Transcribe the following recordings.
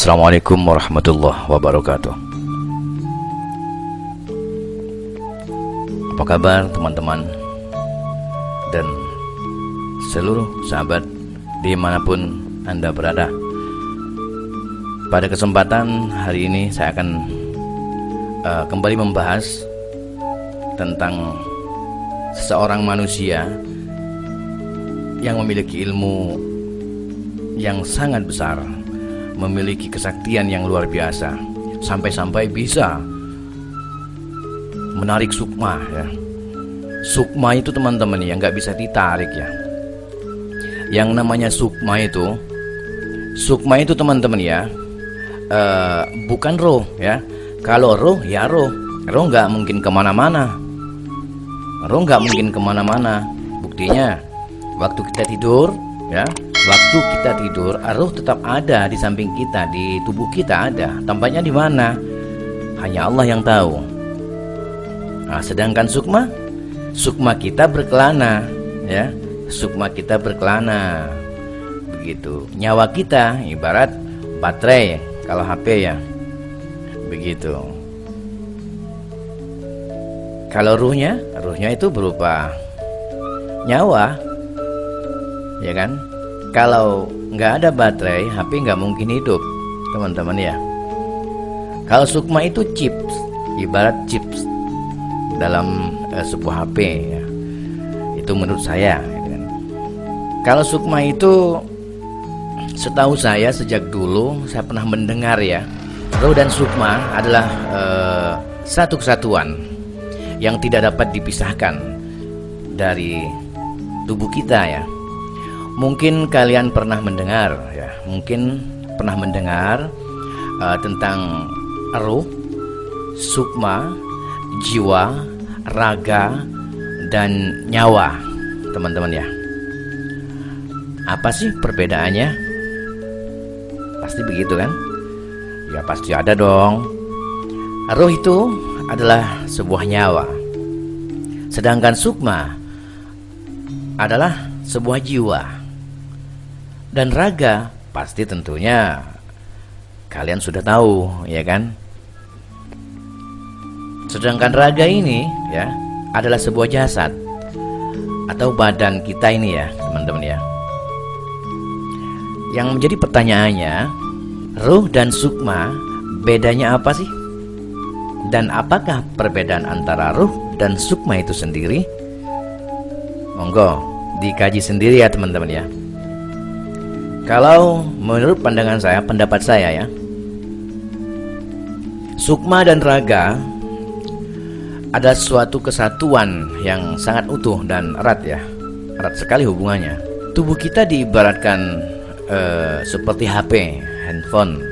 Assalamualaikum warahmatullahi wabarakatuh. Apa kabar teman-teman dan seluruh sahabat dimanapun Anda berada? Pada kesempatan hari ini saya akan kembali membahas tentang seseorang manusia yang memiliki ilmu yang sangat besar, memiliki kesaktian yang luar biasa, sampai-sampai bisa menarik sukma ya. Sukma itu teman-teman ya nggak bisa ditarik ya. Yang namanya sukma itu teman-teman ya, bukan roh ya. Kalau roh ya roh nggak mungkin kemana-mana. Roh nggak mungkin kemana-mana. Buktinya waktu kita tidur ya, waktu kita tidur roh tetap ada di samping kita, di tubuh kita ada. Tempatnya di mana? Hanya Allah yang tahu. Nah, sedangkan sukma kita berkelana ya. Sukma kita berkelana. Begitu. Nyawa kita ibarat baterai kalau HP ya. Begitu. Kalau ruhnya itu berupa nyawa, ya kan? Kalau nggak ada baterai, HP nggak mungkin hidup, teman-teman ya. Kalau sukma itu chips, ibarat chips dalam sebuah HP ya. Itu menurut saya. Gitu kan. Kalau sukma itu, setahu saya sejak dulu saya pernah mendengar ya, roh dan sukma adalah satu kesatuan yang tidak dapat dipisahkan dari tubuh kita ya. Mungkin kalian pernah mendengar ya, tentang ruh, sukma, jiwa, raga, dan nyawa, teman-teman ya. Apa sih perbedaannya? Pasti begitu kan? Ya pasti ada dong. Ruh itu adalah sebuah nyawa, sedangkan sukma adalah sebuah jiwa. Dan raga pasti tentunya kalian sudah tahu ya kan. Sedangkan raga ini ya adalah sebuah jasad atau badan kita ini ya teman-teman ya. Yang menjadi pertanyaannya, ruh dan sukma bedanya apa sih? Dan apakah perbedaan antara ruh dan sukma itu sendiri? Monggo dikaji sendiri ya teman-teman ya. Kalau menurut pandangan saya, pendapat saya ya, sukma dan raga ada suatu kesatuan yang sangat utuh dan erat ya. Erat sekali hubungannya. Tubuh kita diibaratkan seperti HP, handphone.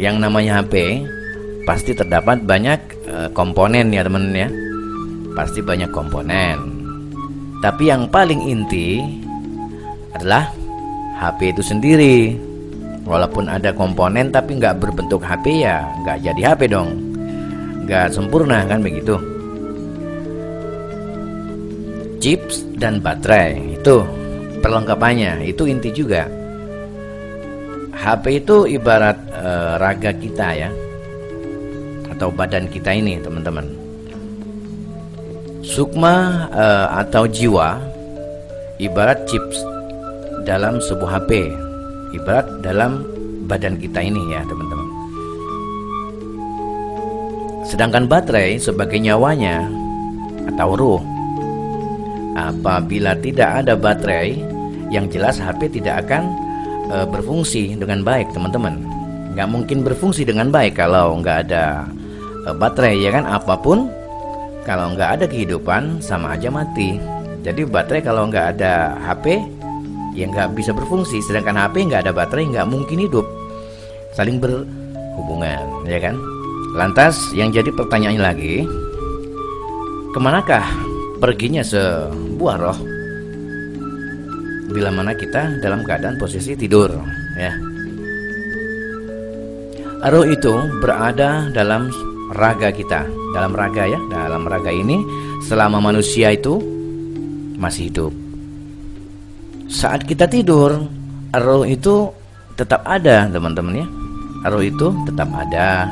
Yang namanya HP pasti terdapat banyak komponen ya teman ya. Pasti banyak komponen. Tapi yang paling inti adalah HP itu sendiri. Walaupun ada komponen tapi nggak berbentuk HP ya nggak jadi HP dong. Nggak sempurna kan begitu. Chips dan baterai itu perlengkapannya, itu inti juga. HP itu ibarat raga kita ya, atau badan kita ini teman-teman. Sukma atau jiwa ibarat chips dalam sebuah HP, ibarat dalam badan kita ini ya teman-teman. Sedangkan baterai sebagai nyawanya atau ruh. Apabila tidak ada baterai, yang jelas HP tidak akan berfungsi dengan baik teman-teman. Nggak mungkin berfungsi dengan baik kalau nggak ada baterai ya kan. Apapun kalau nggak ada kehidupan sama aja mati. Jadi baterai kalau nggak ada HP ya nggak bisa berfungsi. Sedangkan HP nggak ada baterai nggak mungkin hidup. Saling berhubungan ya kan. Lantas yang jadi pertanyaannya lagi, kemanakah perginya sebuah roh bila mana kita dalam keadaan posisi tidur ya. Roh itu berada dalam raga kita, dalam raga ya. Dalam raga ini selama manusia itu masih hidup. Saat kita tidur, roh itu tetap ada teman-teman ya. roh itu tetap ada.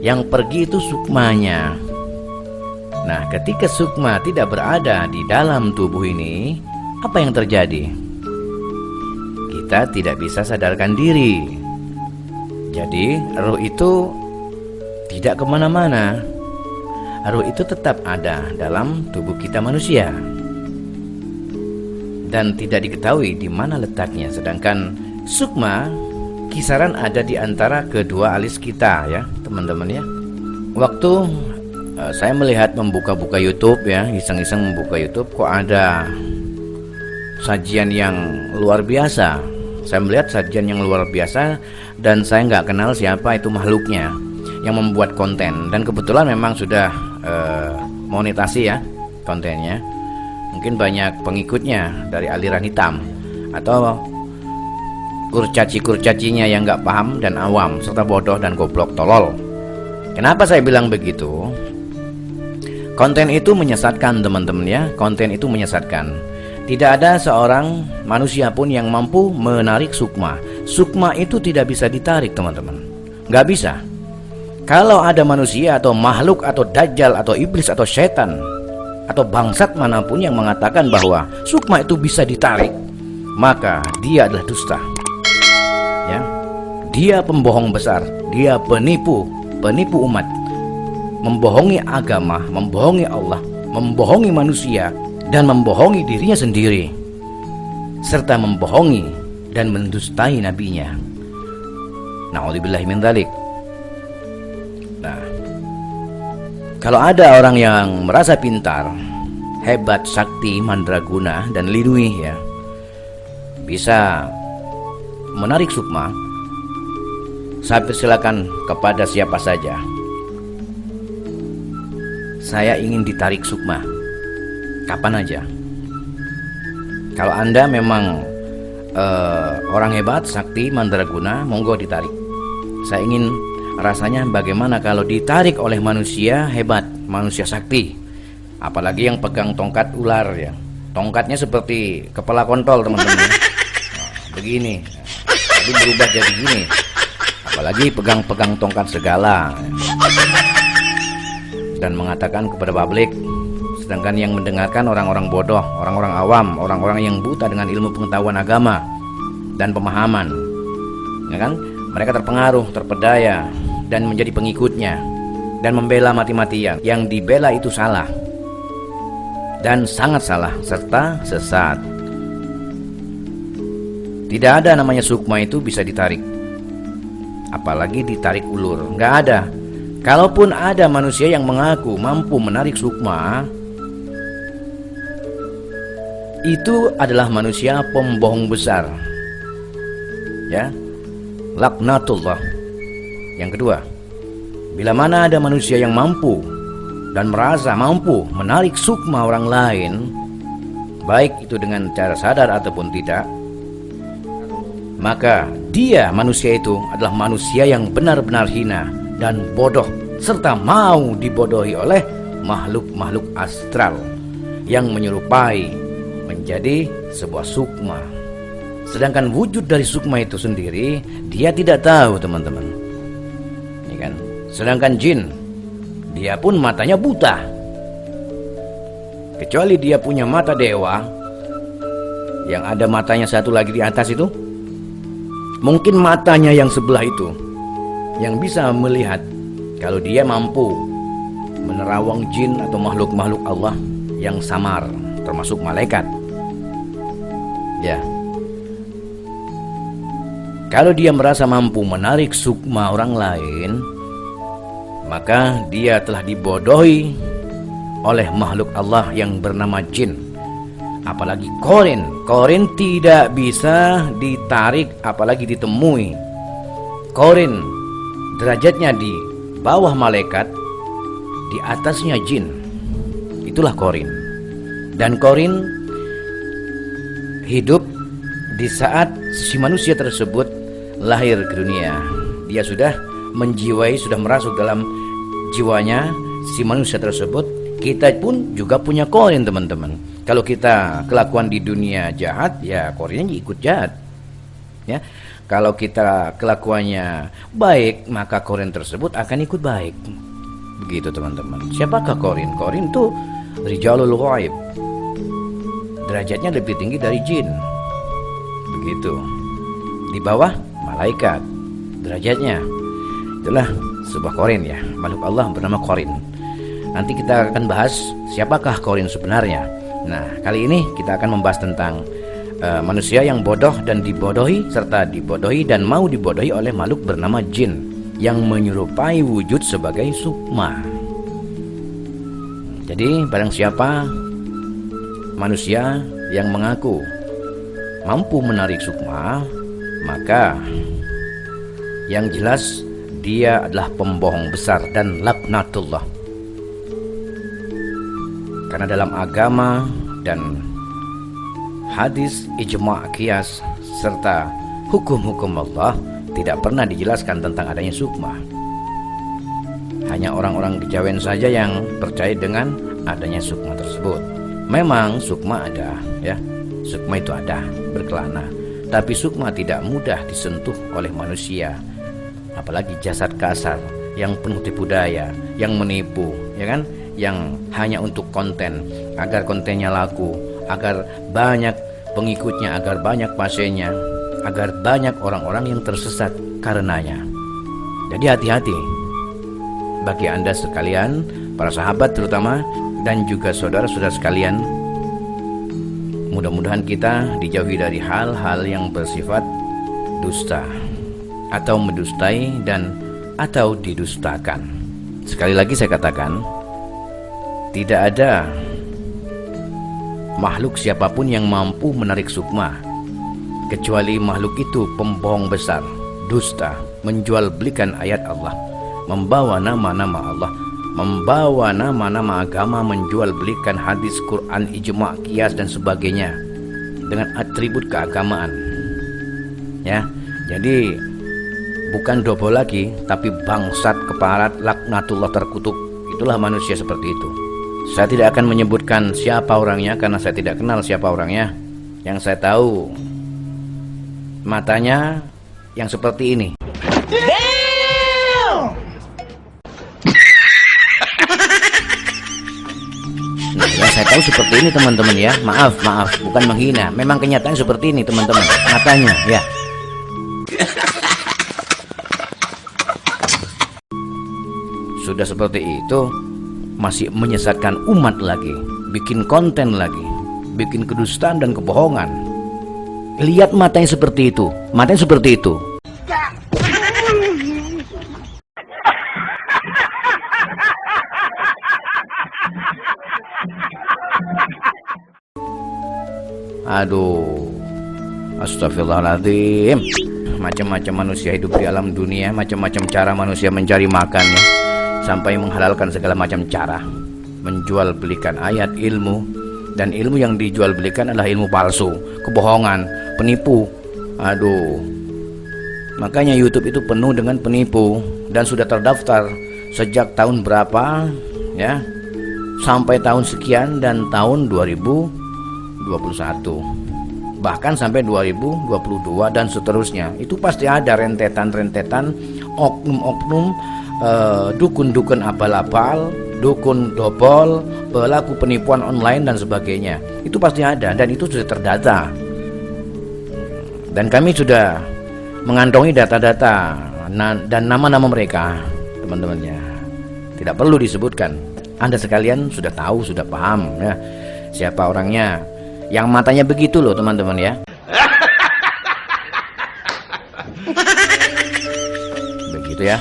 Yang pergi itu sukmanya. Nah, ketika sukma tidak berada di dalam tubuh ini, apa yang terjadi? Kita tidak bisa sadarkan diri. Jadi roh itu tidak kemana-mana. Roh itu tetap ada dalam tubuh kita manusia dan tidak diketahui di mana letaknya. Sedangkan sukma kisaran ada di antara kedua alis kita, ya teman-teman ya. Waktu saya melihat membuka-buka YouTube ya, iseng-iseng membuka YouTube, kok ada sajian yang luar biasa. Saya melihat sajian yang luar biasa dan saya nggak kenal siapa itu makhluknya yang membuat konten, dan kebetulan memang sudah monetasi ya kontennya. Mungkin banyak pengikutnya dari aliran hitam atau kurcaci-kurcacinya yang nggak paham dan awam serta bodoh dan goblok tolol. Kenapa saya bilang begitu? Konten itu menyesatkan teman-teman ya. Konten itu menyesatkan. Tidak ada seorang manusia pun yang mampu menarik sukma. Sukma itu tidak bisa ditarik teman-teman. Nggak bisa. Kalau ada manusia atau makhluk atau dajjal atau iblis atau setan atau bangsat manapun yang mengatakan bahwa sukma itu bisa ditarik, maka dia adalah dusta. Ya, dia pembohong besar. Dia penipu umat, membohongi agama, membohongi Allah, membohongi manusia, dan membohongi dirinya sendiri, serta membohongi dan mendustai nabinya. Na'udzubillahi min dzalik. Nah, kalau ada orang yang merasa pintar, hebat, sakti, mandraguna, dan lidui ya, bisa menarik sukma, saya persilakan kepada siapa saja. Saya ingin ditarik sukma, kapan aja. Kalau Anda memang orang hebat, sakti, mandraguna, monggo ditarik. Saya ingin rasanya bagaimana kalau ditarik oleh manusia hebat, manusia sakti, apalagi yang pegang tongkat ular ya. Tongkatnya seperti kepala kontol teman-teman. Nah, begini, jadi berubah jadi gini. Apalagi pegang-pegang tongkat segala dan mengatakan kepada publik, sedangkan yang mendengarkan orang-orang bodoh, orang-orang awam, orang-orang yang buta dengan ilmu pengetahuan agama dan pemahaman, ya kan? Mereka terpengaruh, terpedaya dan menjadi pengikutnya dan membela mati-matian. Yang dibela itu salah dan sangat salah serta sesat. Tidak ada namanya sukma itu bisa ditarik, apalagi ditarik ulur. Nggak ada. Kalaupun ada manusia yang mengaku mampu menarik sukma, itu adalah manusia pembohong besar, ya, laknatullah. Yang kedua, bila mana ada manusia yang mampu dan merasa mampu menarik sukma orang lain, baik itu dengan cara sadar ataupun tidak, maka dia, manusia itu adalah manusia yang benar-benar hina dan bodoh, serta mau dibodohi oleh makhluk-makhluk astral yang menyerupai menjadi sebuah sukma. Sedangkan wujud dari sukma itu sendiri dia tidak tahu teman-teman, ya kan? Sedangkan jin, dia pun matanya buta, kecuali dia punya mata dewa yang ada matanya satu lagi di atas itu. Mungkin matanya yang sebelah itu yang bisa melihat kalau dia mampu menerawang jin atau makhluk-makhluk Allah yang samar, termasuk malaikat. Ya. Kalau dia merasa mampu menarik sukma orang lain, maka dia telah dibodohi oleh makhluk Allah yang bernama jin. Apalagi korin. Korin tidak bisa ditarik apalagi ditemui. Korin derajatnya di bawah malaikat, di atasnya jin. Itulah korin. Dan korin hidup di saat si manusia tersebut lahir ke dunia. Dia sudah menjiwai, sudah merasuk dalam jiwanya si manusia tersebut. Kita pun juga punya korin teman-teman. Kalau kita kelakuan di dunia jahat, ya korinnya ikut jahat. Ya, Kalau kita kelakuannya baik, maka korin tersebut akan ikut baik. Begitu teman-teman. Siapakah korin? Korin itu rijalul ghaib, derajatnya lebih tinggi dari jin. Begitu. Di bawah malaikat derajatnya. Itulah sebuah korin ya, makhluk Allah bernama korin. Nanti kita akan bahas siapakah korin sebenarnya. Nah, kali ini kita akan membahas tentang manusia yang bodoh dan dibodohi, serta dibodohi dan mau dibodohi oleh makhluk bernama jin yang menyerupai wujud sebagai sukma. Jadi barang siapa manusia yang mengaku mampu menarik sukma, maka yang jelas dia adalah pembohong besar dan laknatullah. Karena dalam agama dan hadis, ijma', qiyas, serta hukum-hukum Allah tidak pernah dijelaskan tentang adanya sukma. Hanya orang-orang kejawen saja yang percaya dengan adanya sukma tersebut. Memang sukma ada, ya. Sukma itu ada, berkelana. Tapi sukma tidak mudah disentuh oleh manusia. Apalagi jasad kasar yang penuh tipu daya, yang menipu, ya kan? Yang hanya untuk konten, agar kontennya laku, agar banyak pengikutnya, agar banyak pasiennya, agar banyak orang-orang yang tersesat karenanya. Jadi hati-hati bagi Anda sekalian, para sahabat terutama, dan juga saudara-saudara sekalian. Mudah-mudahan kita dijauhi dari hal-hal yang bersifat dusta atau mendustai dan atau didustakan. Sekali lagi saya katakan, tidak ada makhluk siapapun yang mampu menarik sukma, kecuali makhluk itu pembohong besar, dusta, menjual belikan ayat Allah, membawa nama-nama Allah, membawa nama-nama agama, menjual belikan hadis, Quran, ijma', qiyas dan sebagainya dengan atribut keagamaan. Ya, jadi bukan dobo lagi, tapi bangsat, keparat, laknatullah, terkutuk. Itulah manusia seperti itu. Saya tidak akan menyebutkan siapa orangnya karena saya tidak kenal siapa orangnya. Yang saya tahu matanya yang seperti ini. Nah, yang saya tahu seperti ini teman-teman ya. Maaf, bukan menghina. Memang kenyataannya seperti ini teman-teman. Matanya ya. Sudah seperti itu masih menyesatkan umat lagi, bikin konten lagi, bikin kedustaan dan kebohongan. Lihat matanya seperti itu, matanya seperti itu. Aduh, astagfirullahaladzim. Macam-macam manusia hidup di alam dunia, macam-macam cara manusia mencari makannya, sampai menghalalkan segala macam cara, menjual belikan ayat, ilmu, dan ilmu yang dijual belikan adalah ilmu palsu, kebohongan, penipu. Aduh, makanya YouTube itu penuh dengan penipu dan sudah terdaftar sejak tahun berapa ya, sampai tahun sekian dan tahun 2021, bahkan sampai 2022 dan seterusnya. Itu pasti ada rentetan-rentetan, oknum-oknum, dukun-dukun abal-abal, dukun dobol, pelaku penipuan online dan sebagainya. Itu pasti ada dan itu sudah terdata. Dan kami sudah mengantongi data-data dan nama-nama mereka, teman-temannya. Tidak perlu disebutkan. Anda sekalian sudah tahu, sudah paham ya siapa orangnya. Yang matanya begitu loh teman-teman ya. Begitu ya.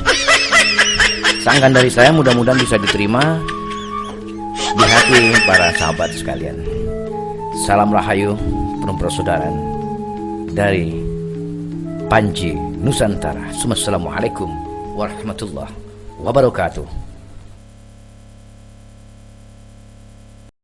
Sanggahan dari saya mudah-mudahan bisa diterima di hati para sahabat sekalian. Salam rahayu, penuh persaudaraan dari Panji Nusantara. Assalamualaikum warahmatullahi wabarakatuh.